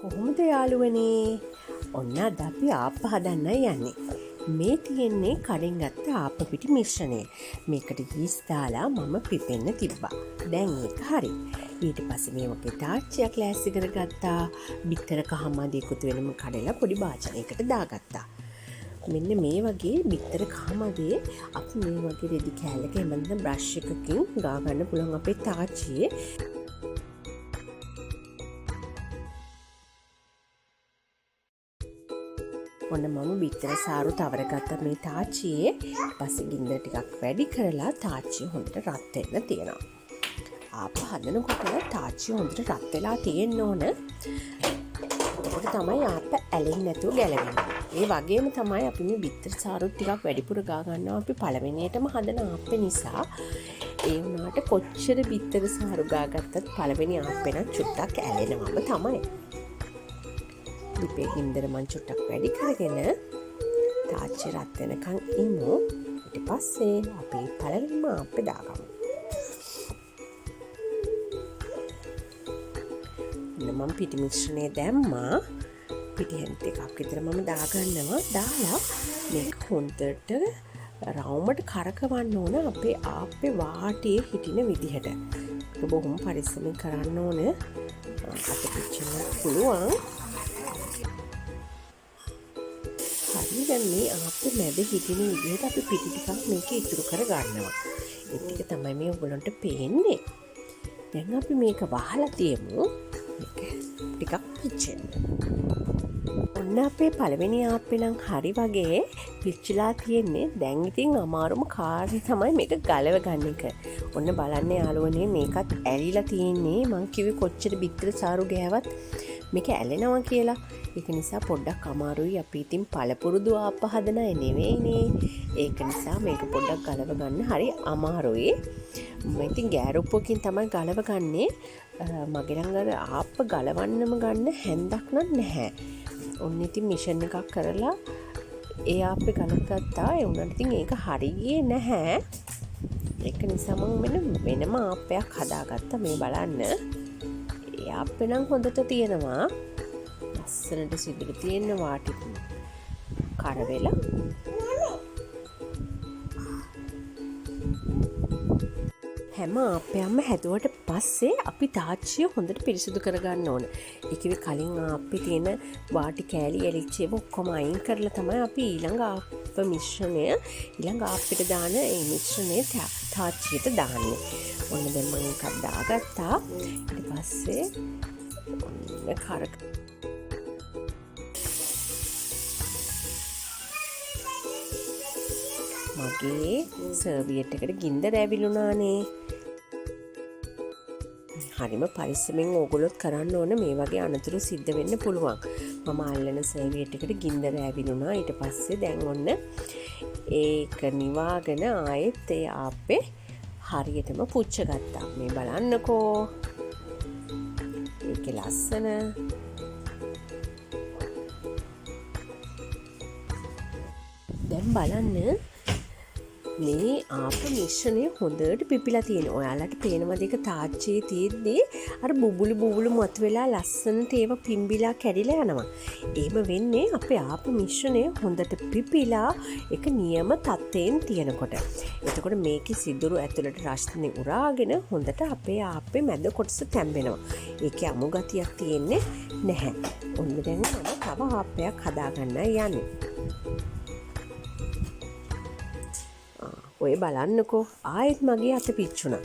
කොහොමද යාළුවනේ? ඔන්න අද අපි ආප්ප හදන්නයි යන්නේ. මේ තියෙන්නේ කලින් ගත්ත ආප්ප පිටි මිශ්‍රණය. මේකට යීස් දාලා මම පිපෙන්න තිබ්බා. දැන් ඒක හරි. ඊට පස්සේ මේ වගේ තාච්චියක් ලෑස්ති කරගත්තා. බිත්තර කහමදි එකතු වෙනම කඩලා පොඩි භාජනයකට දාගත්තා. මෙන්න මේ වගේ බිත්තර කහමදේ අපි මේ වගේ රෙදි කෑල්ලක එමන්ද බ්‍රෂ් එකකින් ගා ගන්න පුළුවන් අපේ තාච්චියේ. ඔන්න මම බිත්තර සාරු තවරගත්ත මේ තාච්චියේ පස්සේ ගින්දර ටිකක් වැඩි කරලා තාච්චිය හොඳට රත් වෙන්න තියෙනවා. ආප්ප හදනකොට තාච්චිය හොඳට රත් වෙලා තියෙන්න ඕන. එතකොට තමයි ආප්ප ඇලෙන්නේ නැතුව ගැලවෙන්නේ. ඒ වගේම තමයි අපි මේ බිත්තර සාරු ටිකක් වැඩිපුර ගා ගන්නවා අපි පළවෙනියටම හදන ආප්පේ නිසා. ඒ වුණාට කොච්චර බිත්තර සාරු ගාගත්තත් පළවෙනි ආප්පේ නම් චුට්ටක් ඇලෙනවම තමයි. ලිපේ ගින්දර මං චුට්ටක් වැඩි කරගෙන තාච්චි රත් වෙනකන් ඉමු. ඊට පස්සේ අපි පළවෙනිම ආප්පේ දාගමු. මම පිටි මිශ්‍රණය දැම්මා. පිටි හැන්ද එකක් විතර මම දාගන්නවා. දාලා මේක හොඳට රවුමට කරකවන්න ඕන අපේ ආප්පේ වාටියේ හිටින විදිහට. ඒක බොහොම පරිස්සමෙන් කරන්න ඕන. අත පිච්චෙන්න පුළුවන්. දැන් මේ ආප්පේ මැද හිටින විදිහට අපි පිටි ටිකක් මේක ඉතුරු කර ගන්නවා. ඒ ටික තමයි මේ ඔයගොල්ලන්ට පේන්නේ. දැන් අපි මේක වහලා තියමු. මේක ටිකක් පිච්චෙන්න. ඔන්න අපේ පළවෙනි ආප්පේ නම් හරි වගේ පිච්චිලා තියෙන්නේ. දැන් ඉතින් අමාරුම කාර්යය තමයි මේක ගලව ගන්න එක. ඔන්න බලන්න යාළුවනේ මේකත් ඇලිලා තියෙන්නේ. මං කිව්වේ කොච්චර බිත්තර සාරු ගෑවත් මේක ඇලෙනවා කියලා. ඒක නිසා පොඩ්ඩක් අමාරුයි. අපි ඉතින් පළපුරුදු ආප්ප හදන අය නෙවෙයිනේ. ඒක නිසා මේක පොඩ්ඩක් ගලව ගන්න හරි අමාරුයි. මම ඉතින් ගෑරුප්පුවකින් තමයි ගලව ගන්නේ. මගේ ළඟ අර ආප්ප ගලවන්නම ගන්න හැන්දක් නැහැ. ඔන්න ඉතින් මිෂන් එකක් කරලා ඒ ආප්පේ ගලවගත්තා. ඒ වුණාට ඉතින් ඒක හරියේ නැහැ. ඒක නිසා මම වෙනම ආප්පයක් හදාගත්තා. මේ බලන්න. ඒ ආප්පේ නම් හොඳට තියෙනවා. ලස්සනට සිදුරු තියෙන වාටි කරවෙලා හැම ආප්පයක්ම හැදුවට පස්සේ අපි තාච්චිය හොඳට පිරිසිදු කරගන්න ඕන. ඒකේ කලින් ආප්පේ තියෙන වාටි කෑලි එලිච්ච ඒවා ඔක්කොම අයින් කරලා තමයි අපි ඊළඟ ආප්ප මිශ්‍රණය ඊළඟ ආප්පෙට දාන ඒ මිශ්‍රණය තාච්චියට දාන්නේ. ඔන්න දැන් මම එකක් දාගත්තා. ඊට පස්සේ ඔන්න කරක මගේ සර්වියට් එකට ගින්දර ඇවිලුණානේ. හරිම පරිස්සමෙන් ඕගොල්ලොත් කරන්න ඕන. මේ වගේ අනතුරු සිද්ධ වෙන්න පුළුවන්. මම අල්ලන සර්වියට් එකට ගින්දර ඇවිලුණා. ඊට පස්සේ දැන් ඔන්න ඒක නිවාගෙන ආයෙත් ඒ ආප්පේ හරියටම පුච්ච ගත්තා. මේ බලන්නකෝ. ඒකේ ලස්සන දැන් බලන්න මේ ආප්ප මිශ්‍රණය හොඳට පිපිලා තියෙනවා. ඔයාලට පේනවද ඒක තාච්චියේ තියෙද්දි අර බුබුලු මතුවෙලා ලස්සනට ඒවා පිම්බිලා කැඩිලා යනවා. එහෙම වෙන්නේ අපේ ආප්ප මිශ්‍රණය හොඳට පිපිලා ඒක නියම තත්ත්වයෙන් තියෙනකොට. එතකොට මේකේ සිදුරු ඇතුළට රස්නේ උරාගෙන හොඳට අපේ ආප්පේ මැද කොටස තැම්බෙනවා. ඒකේ අමු ගතියක් තියෙන්නේ නැහැ. ඔන්න දැන් මම තව ආප්පයක් හදාගන්නයි යන්නේ. ඔය බලන්නකෝ ආයෙත් මගේ අත පිච්චුණා.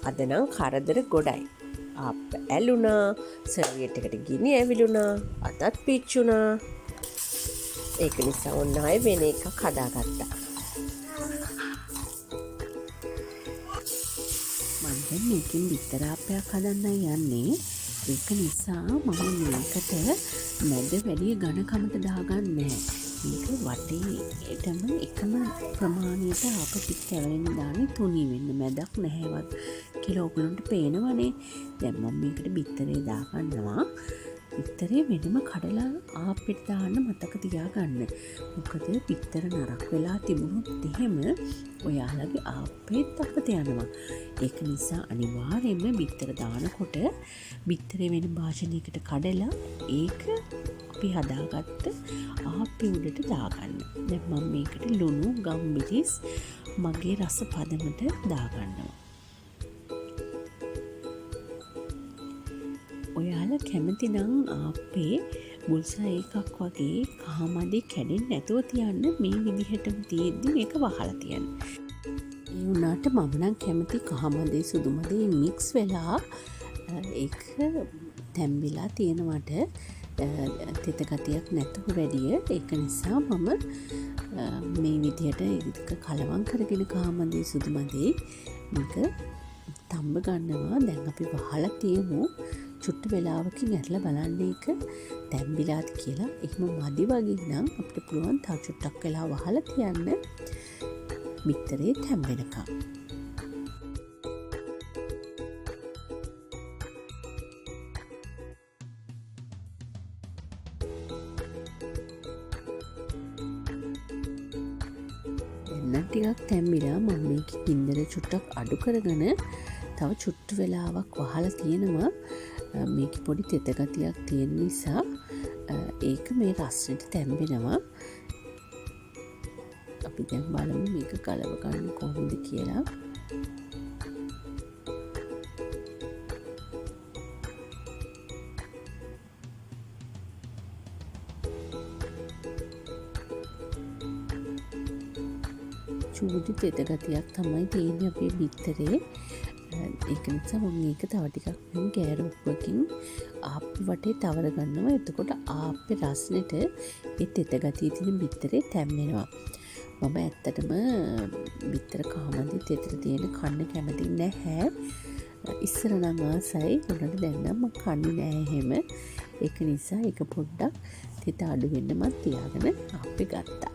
අද නම් කරදර ගොඩයි. ආප්ප ඇලුනා, සර්වියට් එකට ගිනි ඇවිලුණා, අතත් පිච්චුණා. ඒක නිසා ඔන්න ආයෙ වෙන එකක් හදාගත්තා. මම දැන් මේකෙන් බිත්තර ආප්පයක් හදන්නයි යන්නේ. ඒක නිසා මම මේකට මැද වැඩි ඝනකමට දාගන්නේ නැහැ. මේක වටේටම එකම ප්‍රමාණයට ආප ටික කැවරෙන්න දාන්නේ තුනී වෙන්න. මැදක් නැහැවත් කියලා ඔයගොල්ලන්ට පේනවනේ. දැන් මම මේකට බිත්තරේ දාගන්නවා. බිත්තරේ වෙනම කඩලා ආපෙට දාන්න මතක තියාගන්න. මොකද බිත්තර නරක් වෙලා තිබුණොත් එහෙම ඔයාලගේ ආපෙත් අපත යනවා. ඒක නිසා අනිවාර්යයෙන්ම බිත්තර දානකොට බිත්තරේ වෙන භාජනයකට කඩලා ඒක අපි හදාගත්ත ආප්පේ උඩට දාගන්න. දැන් මම මේකට ලුණු ගම්මිරිස් මගේ රස පදමට දාගන්නවා. ඔයාලා කැමති නම් ආප්පේ බුල්සා එකක් වගේ කහමඩි කැඩෙන්නේ නැතුව තියන්න මේ විදිහටම තියෙද්දි මේක වහලා තියන්න. ඒ වුණාට මම නම් කැමති කහමඩේ සුදුමඩේ මික්ස් වෙලා ඒක තැම්බිලා තියෙනවට තෙත ගතියක් නැතුව වැඩිය. ඒක නිසා මම මේ විදිහට ඒක කලවම් කරගෙන කහමඩේ සුදුමඩේ මේක තම්බ ගන්නවා. දැන් අපි වහලා තියමු. චුට්ට වෙලාවකින් ඇරලා බලන්න එක තැම්බිලාද කියලා. එහෙම මදි වගේ නම් අපිට පුළුවන් තව චුට්ටක් වෙලා වහලා තියන්න බිත්තරේ තැම්බෙනකම්. දැන් ටිකක් තැම්බිලා මම මේක ගින්දර චුට්ටක් අඩු කරගෙන තව චුට්ට වෙලාවක් වහලා තියෙනවා. මේක පොඩි තෙත ගතියක් තියෙන නිසා ඒක මේ රස්නෙට තැම්බෙනවා. අපි දැන් බලමු මේක කලව ගන්න කොහොමද කියලා. චූටි තෙත ගතියක් තමයි තියෙන්නේ අපේ බිත්තරේ. ඒක නිසා මම මේක තව ටිකක් මෙන් ගෑරුප්පකින් ආප්පේ වටේ තවර ගන්නවා. එතකොට ආප්පේ රස්නෙට ඒ තෙත ගතිය තියෙන බිත්තරේ තැම්බෙනවා. මම ඇත්තටම බිත්තර කහමන්දි තෙතට තියෙන කන්න කැමති නැහැ. ඉස්සර නම් ආසයි. උඩට දැන් නම් මම කන්නේ නැහැ එහෙම. ඒක නිසා ඒක පොඩ්ඩක් තෙත අඩු වෙන්න මම තියාගෙන ආප්පේ ගත්තා.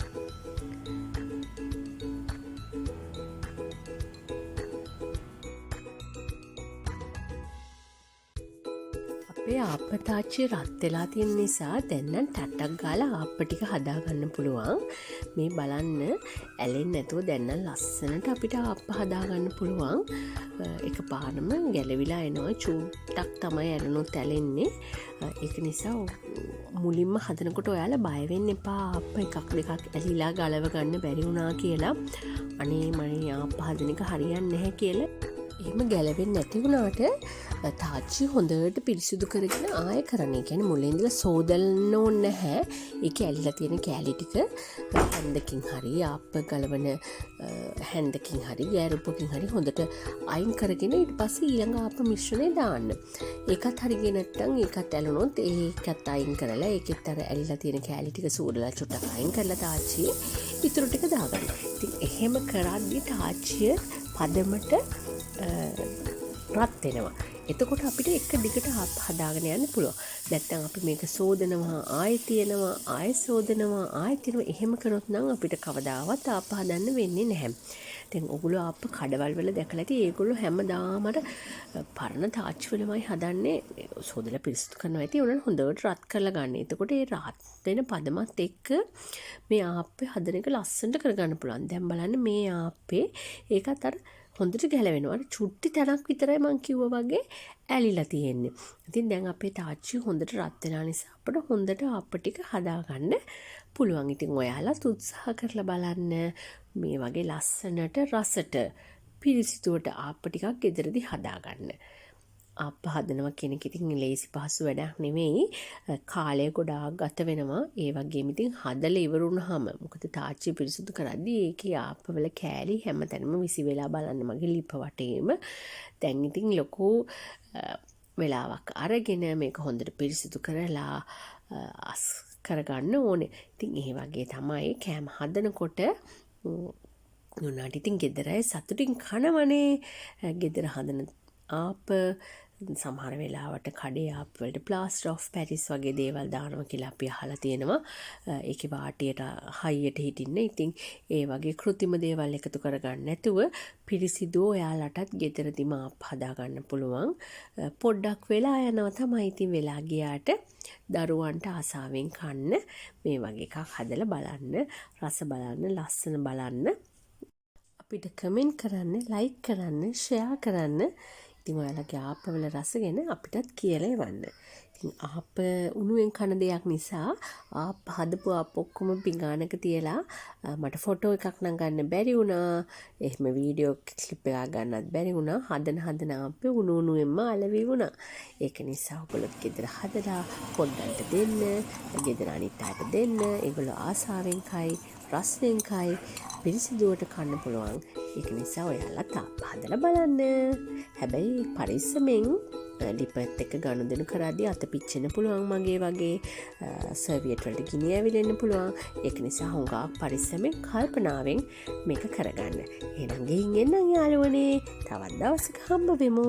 ආප්පතාච්චි රත් වෙලා තියෙන නිසා දැන් නම් ටට්ටක් ගාලා ආප්ප ටික හදාගන්න පුළුවන්. මේ බලන්න ඇලෙන්නේ නැතුව දැන් නම් ලස්සනට අපිට ආප්ප හදාගන්න පුළුවන්. එකපාරම ගැලවිලා එනවා. චූට්ටක් තමයි ඇලුනොත් ඇලෙන්නේ. ඒක නිසා මුලින්ම හදනකොට ඔයාලා බය වෙන්න එපා. ආප්ප එකක් දෙකක් ඇලිලා ගලව ගන්න බැරි වුණා කියලා. අනේ මම ආප්ප හදන එක හරියන්නේ නැහැ කියලා. එහෙම ගැලවෙන්නේ නැති වුණාට තාච්චි හොඳට පිරිසිදු කරගෙන ආයෙ කරන්න. ඒ කියන්නේ මුලින් ඉඳලා සෝදන්න ඕනේ නැහැ. ඒකේ ඇලිලා තියෙන කෑලි ටික හැන්දකින් හරි ආප්ප ගලවන හැන්දකින් හරි ගෑරුප්පකින් හරි හොඳට අයින් කරගෙන ඊට පස්සේ ඊළඟ ආප්ප මිශ්‍රණය දාන්න. ඒකත් හරියන්නේ නැත්නම් ඒකත් ඇලුනොත් ඒකත් අයින් කරලා ඒකෙත් අර ඇලිලා තියෙන කෑලි ටික සූදලා චුට්ටක් අයින් කරලා තාච්චි ඊටු ටික දාගන්න. ඉතින් එහෙම කරද්දී තාච්චිය පදමට රත් වෙනවා. එතකොට අපිට එක දිගට හදාගෙන යන්න පුළුවන්. නැත්නම් අපි මේක සෝදනවා ආයෙ තියනවා ආයෙ සෝදනවා ආයෙ තියනවා. එහෙම කරොත් නම් අපිට කවදාවත් ආප්ප හදන්න වෙන්නේ නැහැ. දැන් ඔගොල්ලෝ ආප්ප කඩවල් වල දැකලා ඇති. ඒගොල්ලෝ හැමදාම පරණ තාච්චි වලමයි හදන්නේ. සෝදලා පිරිසිදු කරනවා ඇති. උනන හොඳට රත් කරලා ගන්න. එතකොට ඒ රත් වෙන පදමත් එක්ක මේ ආප්පේ හදන එක ලස්සනට කරගන්න පුළුවන්. දැන් බලන්න මේ ආප්පේ ඒකත් අර හොඳට ගැලවෙනවා. චුට්ටි තැනක් විතරයි මං කිව්වා වගේ ඇලිලා තියෙන්නේ. ඉතින් දැන් අපේ තාච්චි හොඳට රත් වෙනා නිසා අපිට හොඳට ආප්ප ටික හදාගන්න පුළුවන්. ඉතින් ඔයාලත් උත්සාහ කරලා බලන්න මේ වගේ ලස්සනට රසට පිරිසිදුවට ආප්ප ටිකක් ගෙදරදී හදාගන්න. ආප්ප හදනවා කියන එක ඉතින් ලේසි පහසු වැඩක් නෙමෙයි. කාලය ගොඩාක් ගත වෙනවා. ඒ වගේම ඉතින් හදලා ඉවර වුණාම මොකද තාච්චි පිරිසිදු කරද්දී ඒකේ ආප්පවල කෑලි හැමතැනම විසි වෙලා බලන්න මගේ ලිප වටේම. දැන් ඉතින් ලොකු වෙලාවක් අරගෙන මේක හොඳට පිරිසිදු කරලා අස් කරගන්න ඕනේ. ඉතින් ඒ වගේ තමයි කෑම හදනකොට උනාට ඉතින් ගෙදර අය සතුටින් කනවනේ. ගෙදර හදන ආප්ප සමහර වෙලාවට කඩේ ආප්වලට ප්ලාස්ටර් ඔෆ් පැරිස් වගේ දේවල් දානවා කියලා අපි අහලා තියෙනවා. ඒකේ වාටියට හයියට හිටින්න. ඉතින් ඒ වගේ කෘතිම දේවල් එකතු කරගන්න නැතුව පිරිසිදු ඔයාලටත් ගෙදරදිම ආප් හදාගන්න පුළුවන්. පොඩ්ඩක් වෙලා යනවා තමයි. ඉතින් වෙලා ගියාට දරුවන්ට ආසාවෙන් කන්න මේ වගේ එකක් හදලා බලන්න, රස බලන්න, ලස්සන බලන්න. අපිට කමෙන්ට් කරන්න, ලයික් කරන්න, ෂෙයා කරන්න. ඉතින් ඔයාලගේ ආප්පවල රස ගැන අපිටත් කියලා එවන්න. ඉතින් ආප්ප උණුවෙන් කන දෙයක් නිසා ආප්ප හදපු ආප්ප ඔක්කොම පිඟානක තියලා මට ෆොටෝ එකක් නම් ගන්න බැරි වුණා. එහෙම වීඩියෝ ක්ලිප් එකක් ගන්නත් බැරි වුණා. හදන ආප්ප උණුවෙන්ම අලවි වුණා. ඒක නිසා ඔයගොල්ලෝ ගෙදර හදලා පොඩ්ඩන්ට දෙන්න, ගෙදර අනිත් අයට දෙන්න. ඒගොල්ලෝ ආසාවෙන් කයි, රසයෙන් කයි, පිරිසිදුවට කන්න පුළුවන්. ඒක නිසා ඔයාලා තාප්ප හදලා බලන්න. හැබැයි පරිස්සමෙන් ලිපත් එක ගනුදෙනු කරද්දී අත පිච්චෙන්න පුළුවන් මගේ වගේ. සර්වියට් වලට ගිනි ඇවිලෙන්න පුළුවන්. ඒක නිසා හුඟක් පරිස්සමෙන් කල්පනාවෙන් මේක කරගන්න. එහෙනම් ගිහින් එන්නම් යාළුවනේ. තවත් දවසක හම්බ වෙමු.